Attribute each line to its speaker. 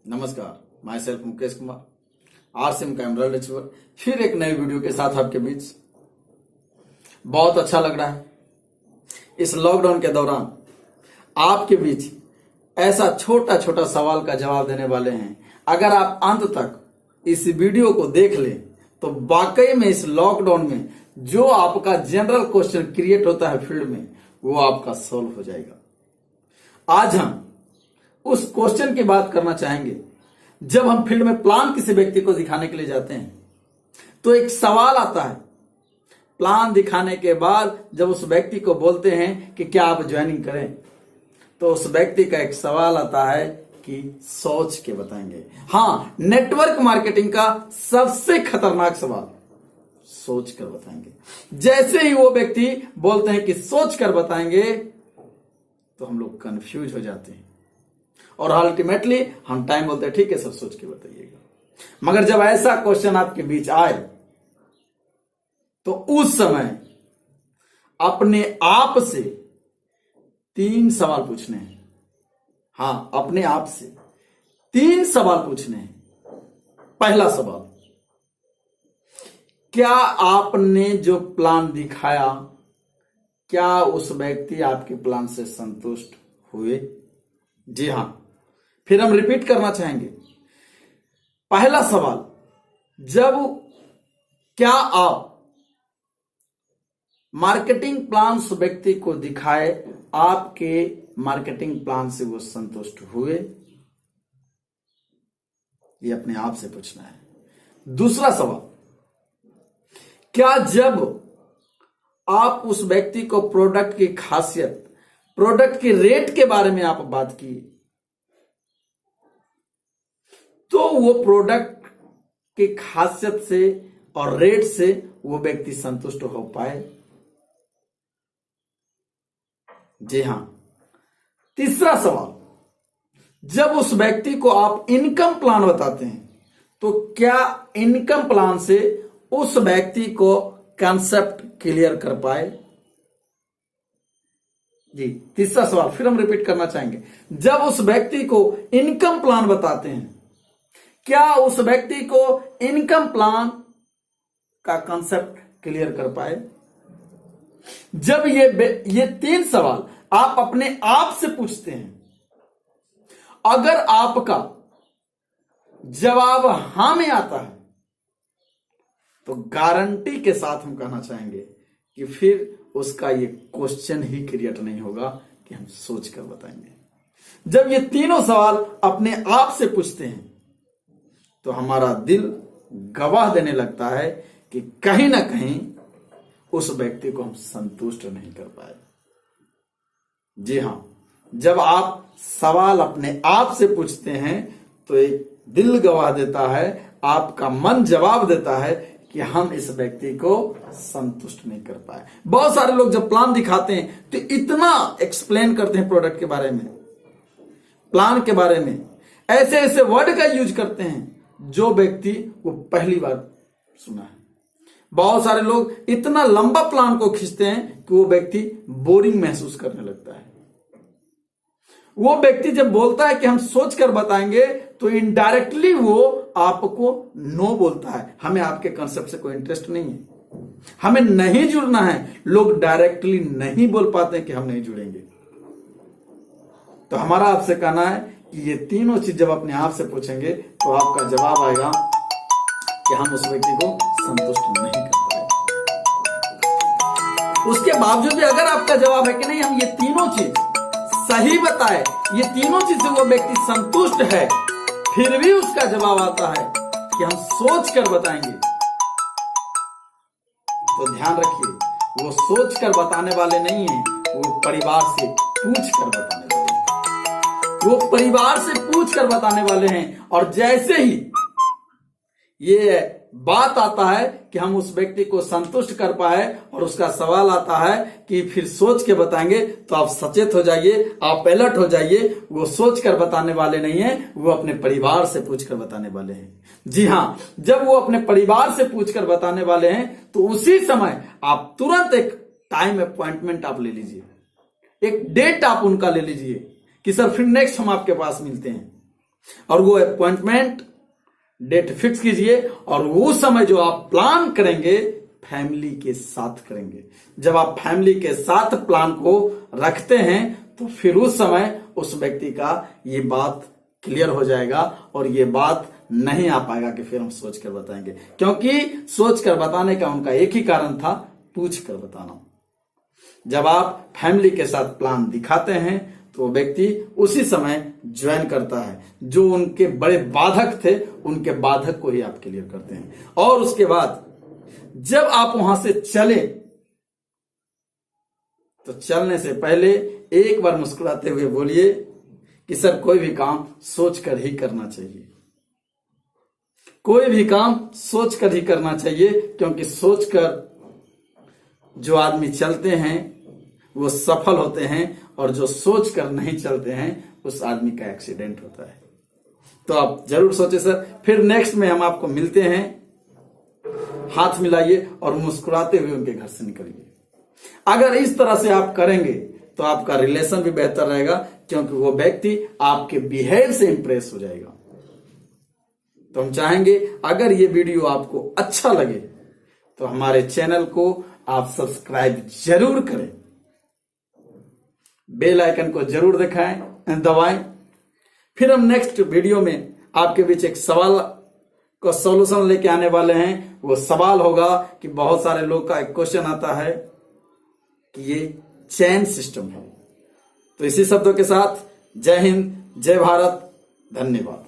Speaker 1: नमस्कार, my self Mukesh Kumar RCM का emerald achiever फिर एक नई वीडियो के साथ आपके बीच। बहुत अच्छा लग रहा है इस लॉकडाउन के दौरान आपके बीच ऐसा छोटा छोटा सवाल का जवाब देने वाले हैं। अगर आप अंत तक इस वीडियो को देख लें तो वाकई में इस लॉकडाउन में जो आपका जनरल क्वेश्चन क्रिएट होता है फील्ड में, वो आपका सॉल्व हो जाएगा। आज हम उस क्वेश्चन की बात करना चाहेंगे। जब हम फील्ड में प्लान किसी व्यक्ति को दिखाने के लिए जाते हैं तो एक सवाल आता है। प्लान दिखाने के बाद जब उस व्यक्ति को बोलते हैं कि क्या आप ज्वाइनिंग करें, तो उस व्यक्ति का एक सवाल आता है कि सोच के बताएंगे। हाँ, नेटवर्क मार्केटिंग का सबसे खतरनाक सवाल, सोच कर बताएंगे। जैसे ही वो व्यक्ति बोलते हैं कि सोच कर बताएंगे तो हम लोग कंफ्यूज हो जाते हैं और अल्टीमेटली हम टाइम बोलते हैं ठीक है सर, सोच के बताइएगा। मगर जब ऐसा क्वेश्चन आपके बीच आए तो उस समय अपने आप से 3 सवाल पूछने हैं। हाँ, अपने आप से 3 सवाल पूछने हैं। पहला सवाल, क्या आपने जो प्लान दिखाया, क्या उस व्यक्ति आपके प्लान से संतुष्ट हुए? जी हां। फिर हम रिपीट करना चाहेंगे। पहला सवाल, जब क्या आप मार्केटिंग प्लान उस व्यक्ति को दिखाए, आपके मार्केटिंग प्लान से वो संतुष्ट हुए? ये अपने आप से पूछना है। दूसरा सवाल, क्या जब आप उस व्यक्ति को प्रोडक्ट की खासियत, प्रोडक्ट के रेट के बारे में आप बात की, तो वो प्रोडक्ट की खासियत से और रेट से वो व्यक्ति संतुष्ट हो पाए? जी हां। तीसरा सवाल, जब उस व्यक्ति को आप इनकम प्लान बताते हैं तो क्या इनकम प्लान से उस व्यक्ति को कॉन्सेप्ट क्लियर कर पाए? जी, तीसरा सवाल फिर हम रिपीट करना चाहेंगे। जब उस व्यक्ति को इनकम प्लान बताते हैं, क्या उस व्यक्ति को इनकम प्लान का कॉन्सेप्ट क्लियर कर पाए? जब ये 3 सवाल आप अपने आप से पूछते हैं, अगर आपका जवाब हां में आता है तो गारंटी के साथ हम कहना चाहेंगे कि फिर उसका ये क्वेश्चन ही क्रिएट नहीं होगा कि हम सोच कर बताएंगे। जब ये तीनों सवाल अपने आप से पूछते हैं तो हमारा दिल गवाह देने लगता है कि कहीं ना कहीं उस व्यक्ति को हम संतुष्ट नहीं कर पाए। जी हां, जब आप सवाल अपने आप से पूछते हैं तो एक दिल गवाह देता है, आपका मन जवाब देता है कि हम इस व्यक्ति को संतुष्ट नहीं कर पाए। बहुत सारे लोग जब प्लान दिखाते हैं तो इतना एक्सप्लेन करते हैं प्रोडक्ट के बारे में, प्लान के बारे में, ऐसे ऐसे वर्ड का यूज करते हैं जो व्यक्ति वो पहली बार सुना है। बहुत सारे लोग इतना लंबा प्लान को खींचते हैं कि वो व्यक्ति बोरिंग महसूस करने लगता है। वो व्यक्ति जब बोलता है कि हम सोच कर बताएंगे तो इनडायरेक्टली वो आपको नो बोलता है, हमें आपके कॉन्सेप्ट से कोई इंटरेस्ट नहीं है, हमें नहीं जुड़ना है। लोग डायरेक्टली नहीं बोल पाते कि हम नहीं जुड़ेंगे। तो हमारा आपसे कहना है कि ये तीनों चीज जब अपने आप से पूछेंगे तो आपका जवाब आएगा कि हम उस व्यक्ति को संतुष्ट नहीं कर पाए। उसके बावजूद भी अगर आपका जवाब है कि नहीं, हम ये तीनों चीज सही बताए, ये तीनों चीज से वो व्यक्ति संतुष्ट है, फिर भी उसका जवाब आता है कि हम सोच कर बताएंगे, तो ध्यान रखिए, वो सोच कर बताने वाले नहीं है, वो परिवार से पूछ कर बताने वाले हैं। वो परिवार से पूछ कर बताने वाले हैं। और जैसे ही ये बात आता है कि हम उस व्यक्ति को संतुष्ट कर पाए और उसका सवाल आता है कि फिर सोच के बताएंगे, तो आप सचेत हो जाइए, आप अलर्ट हो जाइए। वो सोच कर बताने वाले नहीं है, वो अपने परिवार से पूछ कर बताने वाले हैं। जी हां, जब वो अपने परिवार से पूछ कर बताने वाले हैं तो उसी समय आप तुरंत एक टाइम अपॉइंटमेंट आप ले लीजिए, एक डेट आप उनका ले लीजिए कि सर फिर नेक्स्ट हम आपके पास मिलते हैं। और वो अपॉइंटमेंट डेट फिक्स कीजिए और वो समय जो आप प्लान करेंगे फैमिली के साथ करेंगे। जब आप फैमिली के साथ प्लान को रखते हैं तो फिर उस समय उस व्यक्ति का ये बात क्लियर हो जाएगा और ये बात नहीं आ पाएगा कि फिर हम सोच कर बताएंगे, क्योंकि सोच कर बताने का उनका एक ही कारण था, पूछ कर बताना। जब आप फैमिली के साथ प्लान दिखाते हैं तो वो व्यक्ति उसी समय ज्वाइन करता है। जो उनके बड़े बाधक थे उनके बाधक को ही आप क्लियर करते हैं। और उसके बाद जब आप वहां से चले तो चलने से पहले एक बार मुस्कुराते हुए बोलिए कि सर कोई भी काम सोच कर ही करना चाहिए। कोई भी काम सोच कर ही करना चाहिए, क्योंकि सोच कर जो आदमी चलते हैं वो सफल होते हैं और जो सोच कर नहीं चलते हैं उस आदमी का एक्सीडेंट होता है। तो आप जरूर सोचे सर। फिर नेक्स्ट में हम आपको मिलते हैं। हाथ मिलाइए और मुस्कुराते हुए उनके घर से निकलिए। अगर इस तरह से आप करेंगे तो आपका रिलेशन भी बेहतर रहेगा, क्योंकि वो व्यक्ति आपके बिहेव से इंप्रेस हो जाएगा। तो हम चाहेंगे अगर ये वीडियो आपको अच्छा लगे तो हमारे चैनल को आप सब्सक्राइब जरूर करें, बेल आइकन को जरूर दबाएं। फिर हम नेक्स्ट वीडियो में आपके बीच एक सवाल का सॉल्यूशन लेके आने वाले हैं। वो सवाल होगा कि बहुत सारे लोग का एक क्वेश्चन आता है कि ये चेन सिस्टम है। तो इसी शब्दों के साथ जय हिंद, जय भारत, धन्यवाद।